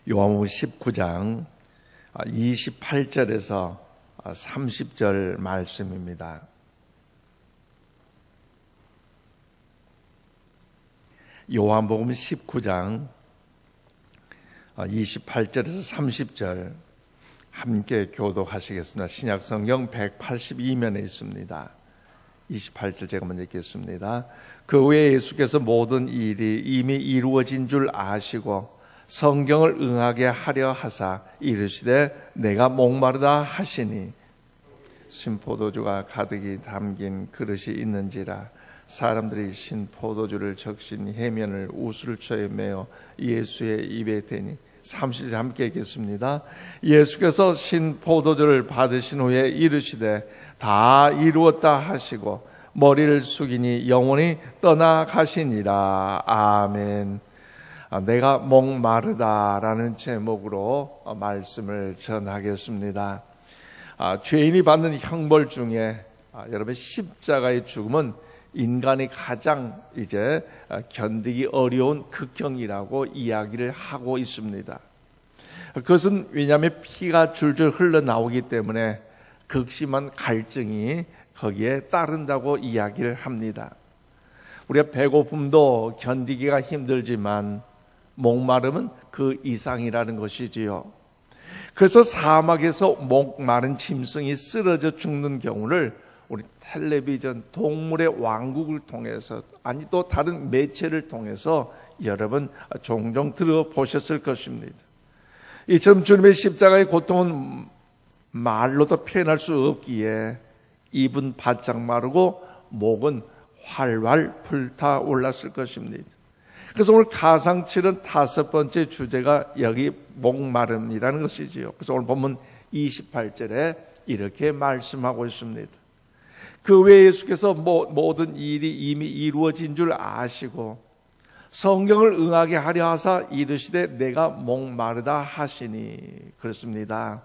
요한복음 19장 28절에서 30절 말씀입니다. 요한복음 19장 28절에서 30절 함께 교독하시겠습니다. 신약성경 182면에 있습니다. 28절 제가 먼저 읽겠습니다. 그 후에 예수께서 모든 일이 이미 이루어진 줄 아시고 성경을 응하게 하려 하사 이르시되 내가 목마르다 하시니 신포도주가 가득히 담긴 그릇이 있는지라. 사람들이 신포도주를 적신 해면을 우슬초에 메어 예수의 입에 대니 30절 함께 읽겠습니다. 예수께서 신포도주를 받으신 후에 이르시되 다 이루었다 하시고 머리를 숙이니 영원히 떠나가시니라. 아멘. 내가 목마르다라는 제목으로 말씀을 전하겠습니다. 죄인이 받는 형벌 중에 여러분 십자가의 죽음은 인간이 가장 견디기 어려운 극형이라고 이야기를 하고 있습니다. 그것은 왜냐하면 피가 줄줄 흘러나오기 때문에 극심한 갈증이 거기에 따른다고 이야기를 합니다. 우리가 배고픔도 견디기가 힘들지만 목마름은 그 이상이라는 것이지요. 그래서 사막에서 목마른 짐승이 쓰러져 죽는 경우를 우리 텔레비전 동물의 왕국을 통해서 아니 또 다른 매체를 통해서 여러분 종종 들어보셨을 것입니다. 이처럼 주님의 십자가의 고통은 말로도 표현할 수 없기에 입은 바짝 마르고 목은 활활 불타올랐을 것입니다. 그래서 오늘 가상칠은 5번째 주제가 여기 목마름이라는 것이지요. 그래서 오늘 본문 28절에 이렇게 말씀하고 있습니다. 그 외에 예수께서 모든 일이 이미 이루어진 줄 아시고 성경을 응하게 하려 하사 이르시되 내가 목마르다 하시니. 그렇습니다.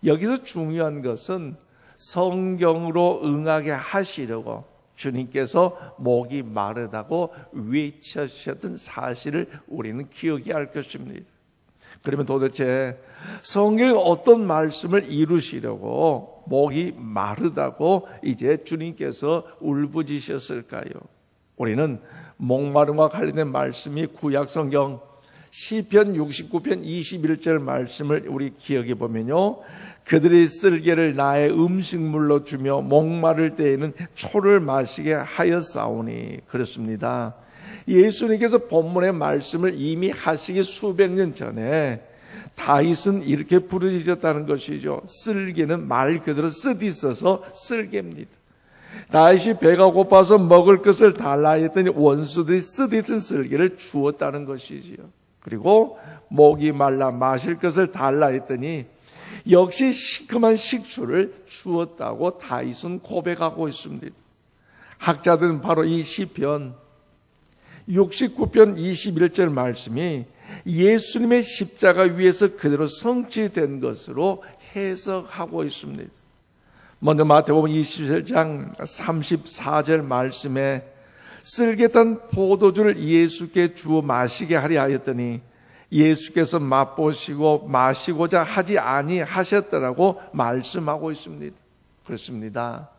여기서 중요한 것은 성경으로 응하게 하시려고 주님께서 목이 마르다고 외치셨던 사실을 우리는 기억해야 할 것입니다. 그러면 도대체 성경에 어떤 말씀을 이루시려고 목이 마르다고 이제 주님께서 울부짖으셨을까요? 우리는 목마름과 관련된 말씀이 구약성경 시편 69편 21절 말씀을 우리 기억해 보면요, 그들이 쓸개를 나의 음식물로 주며 목마를 때에는 초를 마시게 하였사오니. 그렇습니다. 예수님께서 본문의 말씀을 이미 하시기 수백 년 전에 다윗은 이렇게 부르짖었다는 것이죠. 쓸개는 말 그대로 쓰디 있어서 쓸개입니다. 다윗이 배가 고파서 먹을 것을 달라 했더니 원수들이 쓰디 있던 쓸개를 주었다는 것이지요. 그리고 목이 말라 마실 것을 달라 했더니 역시 시큼한 식초를 주었다고 다윗은 고백하고 있습니다. 학자들은 바로 이 시편 69편 21절 말씀이 예수님의 십자가 위에서 그대로 성취된 것으로 해석하고 있습니다. 먼저 마태복음 27장 34절 말씀에 쓸개탄 포도주를 예수께 주어 마시게 하려 하였더니 예수께서 맛보시고 마시고자 하지 아니하셨더라고 말씀하고 있습니다. 그렇습니다.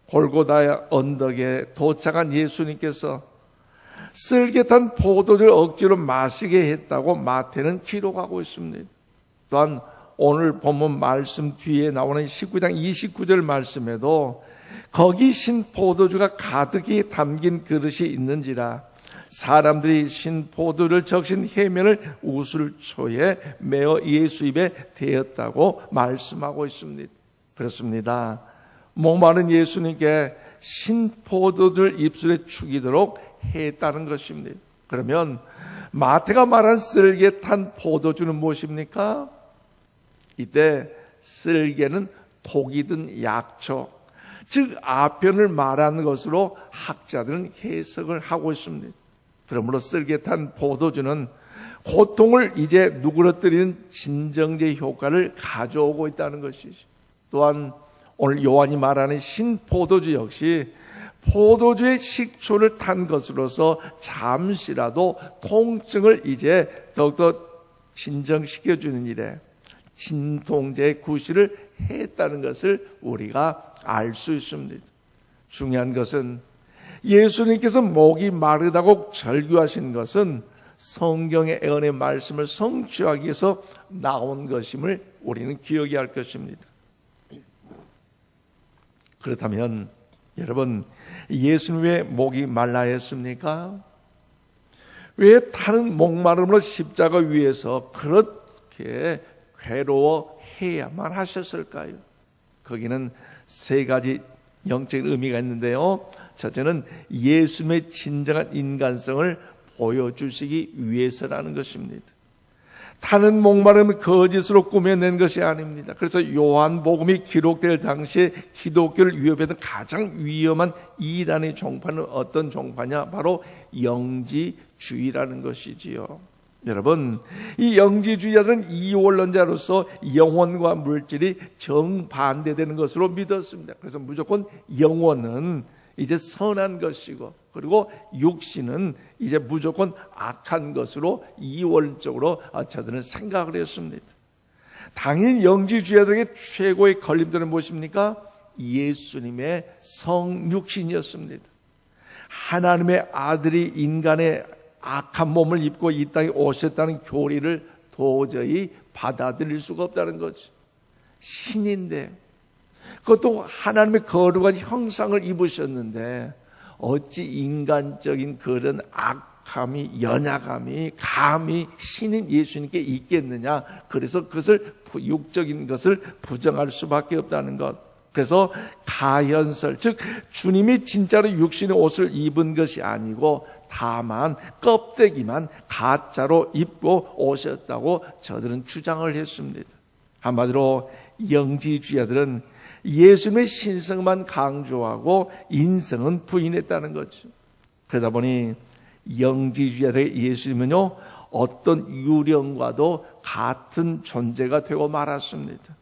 골고다 언덕에 도착한 예수님께서 쓸개탄 포도주를 억지로 마시게 했다고 마태는 기록하고 있습니다. 또한 오늘 본문 말씀 뒤에 나오는 19장 29절 말씀에도 거기 신포도주가 가득히 담긴 그릇이 있는지라 사람들이 신포도를 적신 해면을 우슬초에 메어 예수 입에 대었다고 말씀하고 있습니다. 그렇습니다. 목마른 예수님께 신포도주를 입술에 축이도록 했다는 것입니다. 그러면 마태가 말한 쓸개 탄 포도주는 무엇입니까? 이때 쓸개는 독이 든 약초, 즉 아편을 말하는 것으로 학자들은 해석을 하고 있습니다. 그러므로 쓸개 탄 포도주는 고통을 이제 누그러뜨리는 진정제 효과를 가져오고 있다는 것이죠. 또한 오늘 요한이 말하는 신포도주 역시 포도주의 식초를 탄 것으로서 잠시라도 통증을 이제 더욱더 진정시켜주는 일에 진통제의 구실을 했다는 것을 우리가 알 수 있습니다. 중요한 것은 예수님께서 목이 마르다고 절규하신 것은 성경의 예언의 말씀을 성취하기 위해서 나온 것임을 우리는 기억해야 할 것입니다. 그렇다면 여러분, 예수님 왜 목이 말라야 했습니까? 왜 타는 목마름으로 십자가 위에서 그렇게 괴로워해야만 하셨을까요? 거기는 세 가지 영적인 의미가 있는데요. 첫째는 예수님의 진정한 인간성을 보여주시기 위해서라는 것입니다. 타는 목마름은 거짓으로 꾸며낸 것이 아닙니다. 그래서 요한복음이 기록될 당시에 기독교를 위협했던 가장 위험한 이단의 종파는 어떤 종파냐? 바로 영지주의라는 것이지요. 여러분, 이 영지주의자들은 이원론자로서 영혼과 물질이 정반대되는 것으로 믿었습니다. 그래서 무조건 영혼은 이제 선한 것이고, 그리고 육신은 이제 무조건 악한 것으로 이원적으로 저들은 생각을 했습니다. 당연히 영지주의자들에게 최고의 걸림돌은 무엇입니까? 예수님의 성육신이었습니다. 하나님의 아들이 인간의 악한 몸을 입고 이 땅에 오셨다는 교리를 도저히 받아들일 수가 없다는 거죠. 신인데, 그것도 하나님의 거룩한 형상을 입으셨는데 어찌 인간적인 그런 악함이, 연약함이 감히 신인 예수님께 있겠느냐. 그래서 그것을 육적인 것을 부정할 수밖에 없다는 것. 그래서 가현설, 즉 주님이 진짜로 육신의 옷을 입은 것이 아니고 다만 껍데기만 가짜로 입고 오셨다고 저들은 주장을 했습니다. 한마디로 영지주의자들은 예수님의 신성만 강조하고 인성은 부인했다는 거죠. 그러다 보니 영지주의자들의 예수님은요, 어떤 유령과도 같은 존재가 되고 말았습니다.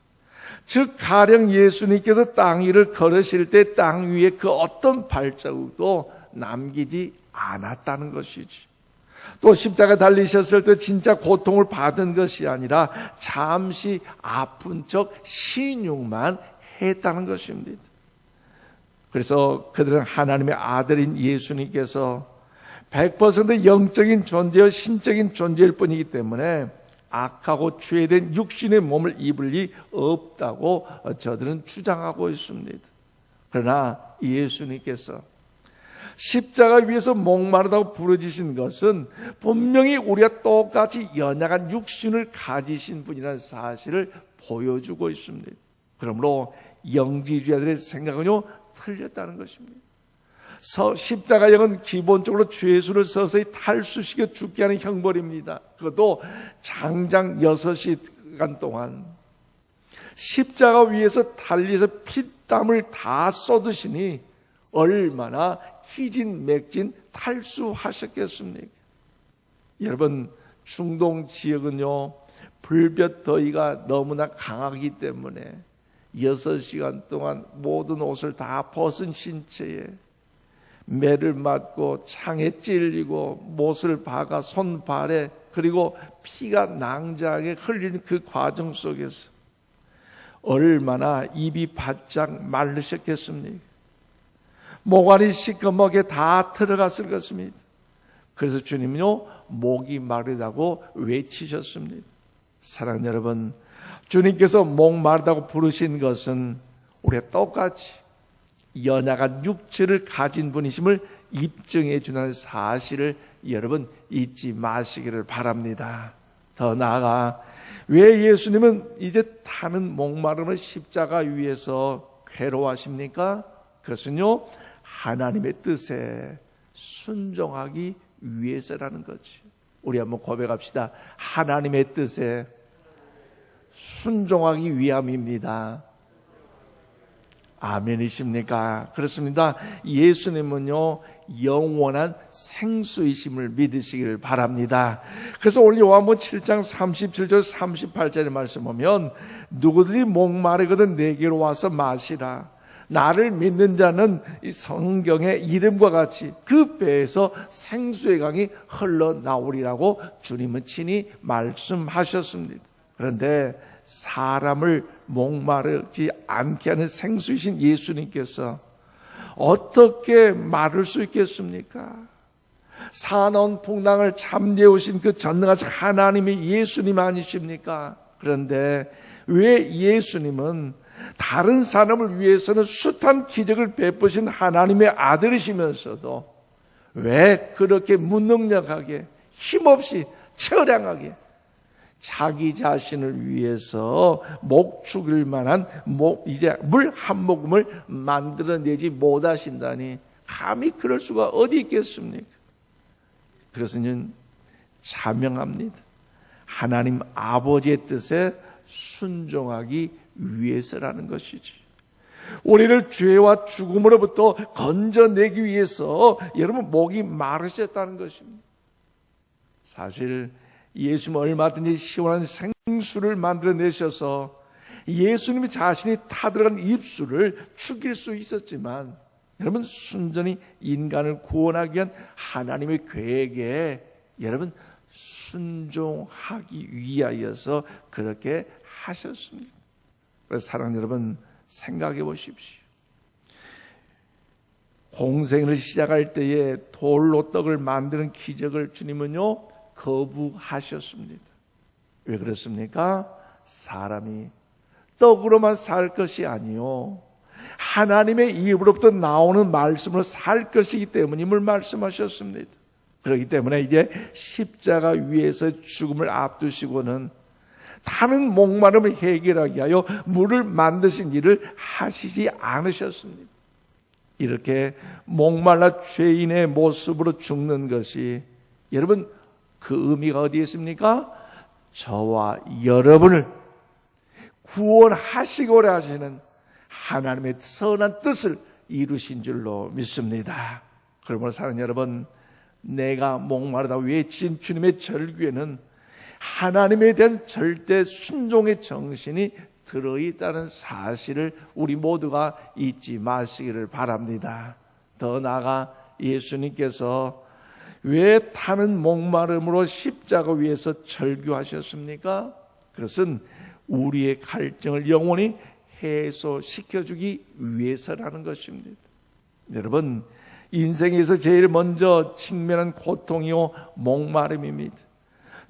즉 가령 예수님께서 땅 위를 걸으실 때 땅 위에 그 어떤 발자국도 남기지 않았다는 것이지. 또 십자가 달리셨을 때 진짜 고통을 받은 것이 아니라 잠시 아픈 척 신용만 했다는 것입니다. 그래서 그들은 하나님의 아들인 예수님께서 100% 영적인 존재여 신적인 존재일 뿐이기 때문에 악하고 죄된 육신의 몸을 입을 리 없다고 저들은 주장하고 있습니다. 그러나 예수님께서 십자가 위에서 목마르다고 부르짖으신 것은 분명히 우리가 똑같이 연약한 육신을 가지신 분이라는 사실을 보여주고 있습니다. 그러므로 영지주의자들의 생각은요, 틀렸다는 것입니다. 십자가형은 기본적으로 죄수를 서서히 탈수시켜 죽게 하는 형벌입니다. 그것도 장장 6시간 동안 십자가 위에서 달려서 피땀을 다 쏟으시니 얼마나 기진맥진 탈수하셨겠습니까? 여러분, 중동 지역은요, 불볕 더위가 너무나 강하기 때문에 6시간 동안 모든 옷을 다 벗은 신체에 매를 맞고 창에 찔리고 못을 박아 손발에, 그리고 피가 낭자하게 흘리는 그 과정 속에서 얼마나 입이 바짝 마르셨겠습니까? 목알이 시꺼멓게 다 들어갔을 것입니다. 그래서 주님은요, 목이 마르다고 외치셨습니다. 사랑하는 여러분, 주님께서 목 마르다고 부르신 것은 우리가 똑같이 연약한 육체를 가진 분이심을 입증해 주는 사실을 여러분 잊지 마시기를 바랍니다. 더 나아가 왜 예수님은 이제 타는 목마름을 십자가 위에서 괴로워하십니까? 그것은요, 하나님의 뜻에 순종하기 위해서라는 거지. 우리 한번 고백합시다. 하나님의 뜻에 순종하기 위함입니다. 아멘이십니까? 그렇습니다. 예수님은요, 영원한 생수이심을 믿으시기를 바랍니다. 그래서 오늘 요한복음 7장 37절 38절의 말씀 보면 누구든지 목마르거든 내게로 와서 마시라. 나를 믿는 자는 이 성경의 이름과 같이 그 배에서 생수의 강이 흘러나오리라고 주님은 친히 말씀하셨습니다. 그런데 사람을 목마르지 않게 하는 생수이신 예수님께서 어떻게 마를 수 있겠습니까? 사나운 풍랑을 잠재우신 그 전능하신 하나님이 예수님 아니십니까? 그런데 왜 예수님은 다른 사람을 위해서는 숱한 기적을 베푸신 하나님의 아들이시면서도 왜 그렇게 무능력하게 힘없이 처량하게 자기 자신을 위해서 목 죽일 만한 이제 물 한 모금을 만들어내지 못하신다니 감히 그럴 수가 어디 있겠습니까? 그것은 자명합니다. 하나님 아버지의 뜻에 순종하기 위해서라는 것이지. 우리를 죄와 죽음으로부터 건져내기 위해서 여러분 목이 마르셨다는 것입니다. 사실 예수님은 얼마든지 시원한 생수를 만들어내셔서 예수님이 자신이 타들어간 입술을 죽일 수 있었지만 여러분 순전히 인간을 구원하기 위한 하나님의 계획에 여러분 순종하기 위하여서 그렇게 하셨습니다. 그래서 사랑하는 여러분 생각해 보십시오. 공생을 시작할 때에 돌로 떡을 만드는 기적을 주님은요 거부하셨습니다. 왜 그렇습니까? 사람이 떡으로만 살 것이 아니요 하나님의 입으로부터 나오는 말씀으로 살 것이기 때문임을 말씀하셨습니다. 그렇기 때문에 이제 십자가 위에서 죽음을 앞두시고는 다른 목마름을 해결하기 위하여 물을 만드신 일을 하시지 않으셨습니다. 이렇게 목말라 죄인의 모습으로 죽는 것이 여러분 그 의미가 어디에 있습니까? 저와 여러분을 구원하시고자 하시는 하나님의 선한 뜻을 이루신 줄로 믿습니다. 그러므로 사랑하는 여러분, 내가 목마르다 외친 주님의 절규에는 하나님에 대한 절대 순종의 정신이 들어있다는 사실을 우리 모두가 잊지 마시기를 바랍니다. 더 나아가 예수님께서 왜 타는 목마름으로 십자가 위에서 절규하셨습니까? 그것은 우리의 갈증을 영원히 해소시켜주기 위해서라는 것입니다. 여러분, 인생에서 제일 먼저 직면한 고통이요 목마름입니다.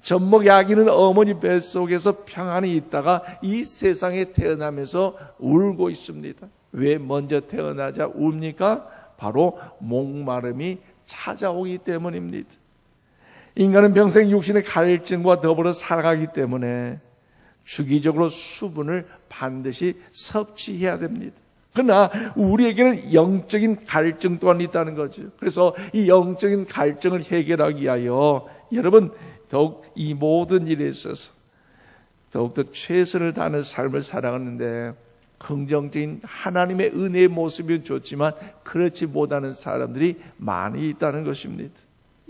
젖먹이 아기는 어머니 뱃속에서 평안히 있다가 이 세상에 태어나면서 울고 있습니다. 왜 먼저 태어나자 웁니까? 바로 목마름이 찾아오기 때문입니다. 인간은 평생 육신의 갈증과 더불어 살아가기 때문에 주기적으로 수분을 반드시 섭취해야 됩니다. 그러나 우리에게는 영적인 갈증 또한 있다는 거죠. 그래서 이 영적인 갈증을 해결하기 위하여 여러분 더욱 이 모든 일에 있어서 더욱더 최선을 다하는 삶을 살아가는데 긍정적인 하나님의 은혜의 모습이 좋지만 그렇지 못하는 사람들이 많이 있다는 것입니다.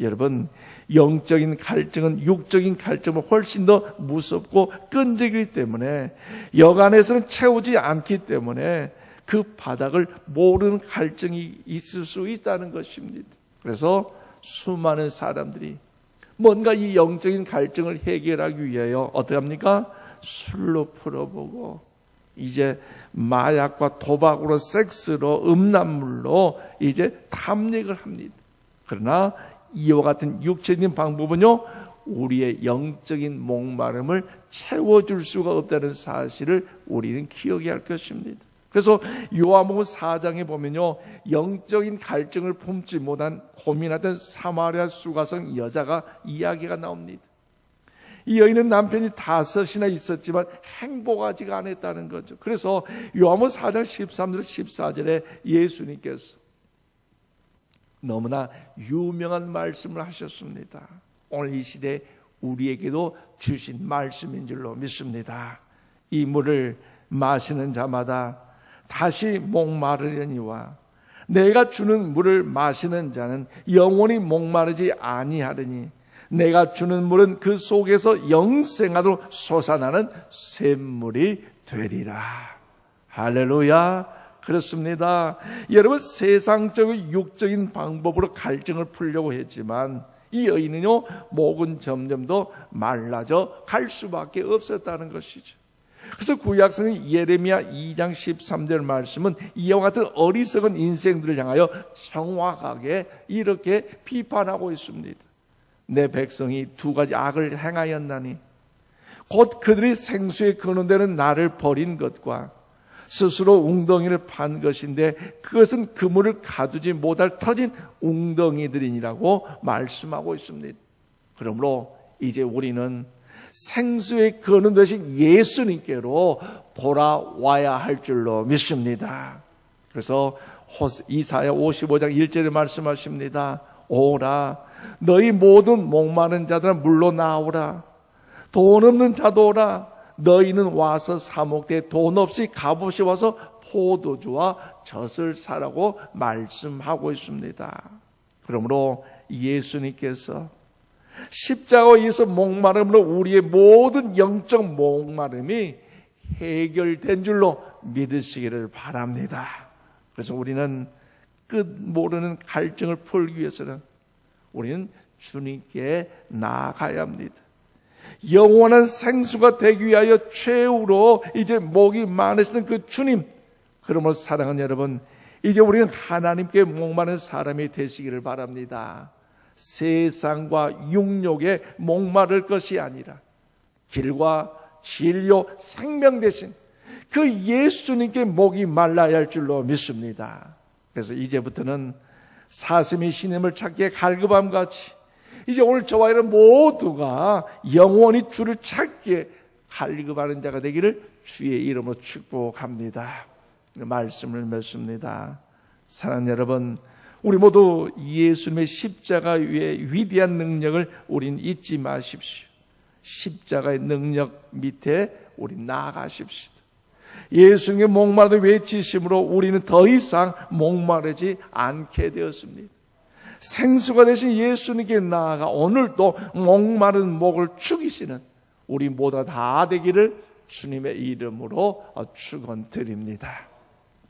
여러분, 영적인 갈증은 육적인 갈증보다 훨씬 더 무섭고 끈질기기 때문에 여간에서는 채우지 않기 때문에 그 바닥을 모르는 갈증이 있을 수 있다는 것입니다. 그래서 수많은 사람들이 뭔가 이 영적인 갈증을 해결하기 위하여 어떻게 합니까? 술로 풀어보고 이제 마약과 도박으로 섹스로 음란물로 이제 탐닉을 합니다. 그러나 이와 같은 육체적인 방법은요 우리의 영적인 목마름을 채워줄 수가 없다는 사실을 우리는 기억해야 할 것입니다. 그래서 요한복음 4장에 보면요 영적인 갈증을 품지 못한 고민하던 사마리아 수가성 여자가 이야기가 나옵니다. 이 여인은 남편이 5이나 있었지만 행복하지가 않았다는 거죠. 그래서 요한복음 4장 13절 14절에 예수님께서 너무나 유명한 말씀을 하셨습니다. 오늘 이 시대에 우리에게도 주신 말씀인 줄로 믿습니다. 이 물을 마시는 자마다 다시 목마르려니와 내가 주는 물을 마시는 자는 영원히 목마르지 아니하리니 내가 주는 물은 그 속에서 영생하도록 솟아나는 샘물이 되리라. 할렐루야. 그렇습니다. 여러분, 세상적인 육적인 방법으로 갈증을 풀려고 했지만 이 여인은요, 목은 점점 더 말라져 갈 수밖에 없었다는 것이죠. 그래서 구약성경 예레미야 2장 13절 말씀은 이와 같은 어리석은 인생들을 향하여 정확하게 이렇게 비판하고 있습니다. 내 백성이 두 가지 악을 행하였나니 곧 그들이 생수에 거는데는 나를 버린 것과 스스로 웅덩이를 판 것인데 그것은 그물을 가두지 못할 터진 웅덩이들이니라고 말씀하고 있습니다. 그러므로 이제 우리는 생수에 거는 대신 예수님께로 돌아와야 할 줄로 믿습니다. 그래서 이사야 55장 1절에 말씀하십니다. 오라 너희 모든 목마른 자들은 물로 나오라. 돈 없는 자도 오라. 너희는 와서 사 먹되 돈 없이 값없이 와서 포도주와 젖을 사라고 말씀하고 있습니다. 그러므로 예수님께서 십자가에 의해서 목마름으로 우리의 모든 영적 목마름이 해결된 줄로 믿으시기를 바랍니다. 그래서 우리는 끝 모르는 갈증을 풀기 위해서는 우리는 주님께 나아가야 합니다. 영원한 생수가 되기 위하여 최후로 이제 목이 많으시던 그 주님, 그러므로 사랑하는 여러분, 이제 우리는 하나님께 목마른 사람이 되시기를 바랍니다. 세상과 육욕에 목마를 것이 아니라 길과 진료 생명 되신 그 예수님께 목이 말라야 할 줄로 믿습니다. 그래서 이제부터는 사슴이 신임을 찾기에 갈급함같이 이제 오늘 저와 여러분 모두가 영원히 주를 찾기에 갈급하는 자가 되기를 주의 이름으로 축복합니다. 말씀을 맺습니다. 사랑하는 여러분, 우리 모두 예수님의 십자가 위에 위대한 능력을 우린 잊지 마십시오. 십자가의 능력 밑에 우리 나아가십시다. 예수님의 목마르다 외치심으로 우리는 더 이상 목마르지 않게 되었습니다. 생수가 되신 예수님께 나아가 오늘도 목마른 목을 축이시는 우리 모두가 다 되기를 주님의 이름으로 축원드립니다.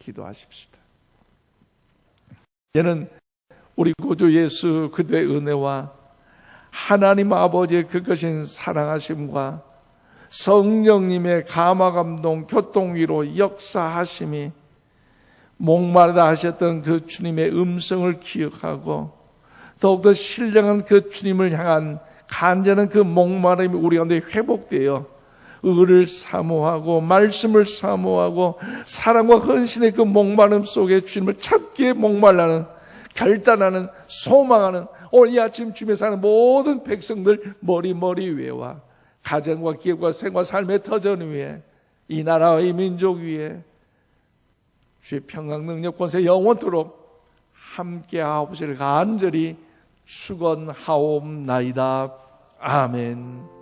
기도하십시다. 이제는 우리 구주 예수 그리스도의 은혜와 하나님 아버지의 그것인 사랑하심과 성령님의 감화감동 교통위로 역사하심이 목마르다 하셨던 그 주님의 음성을 기억하고 더욱더 신령한 그 주님을 향한 간절한 그 목마름이 우리 가운데 회복되어 의를 사모하고 말씀을 사모하고 사랑과 헌신의 그 목마름 속에 주님을 찾기에 목말라는 결단하는 소망하는 오늘 이 아침 주님에 사는 모든 백성들 머리 위에와 가정과 기업과 생활 삶의 터전 위에 이 나라와 이 민족 위에 주의 평강 능력 권세 영원토록 함께 하옵시기를 간절히 축원하옵나이다. 아멘.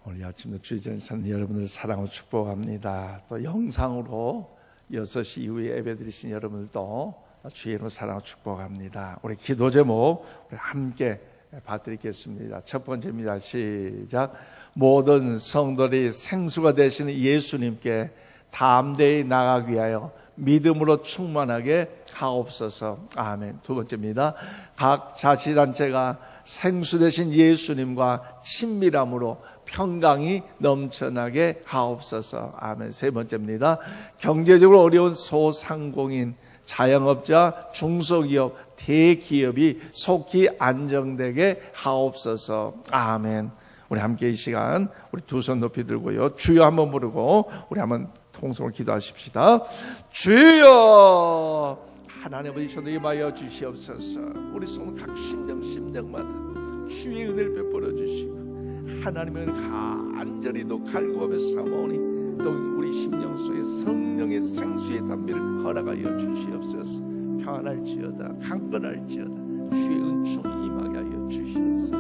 오늘 아침도 주의 전에 찾는 여러분들 사랑으로 축복합니다. 또 영상으로 6시 이후에 예배드리신 여러분들도 주의 이름으로 사랑으로 축복합니다. 우리 기도 제목 우리 함께 받드리겠습니다. 첫 번째입니다. 시작. 모든 성도들이 생수가 되시는 예수님께 담대히 나가기 위하여 믿음으로 충만하게 하옵소서. 아멘. 두 번째입니다. 각 자치단체가 생수 되신 예수님과 친밀함으로 평강이 넘쳐나게 하옵소서. 아멘. 세 번째입니다. 경제적으로 어려운 소상공인, 자영업자, 중소기업, 대기업이 속히 안정되게 하옵소서. 아멘. 우리 함께 이 시간 우리 두 손 높이 들고요. 주여 한번 부르고 우리 한번 통성으로 기도하십시다. 주여 하나님 아버지 저도 임하여 주시옵소서. 우리 손 각 심령마다 주의 은혜를 베풀어 주시고 하나님의 은혜를 간절히 또 갈구하며 사모하니 또 우리 심령 속에 성령의 생수의 담비를 허락하여 주시옵소서. 평안할지어다 강건할지어다 주의 은총이 임하게 하여 주시옵소서.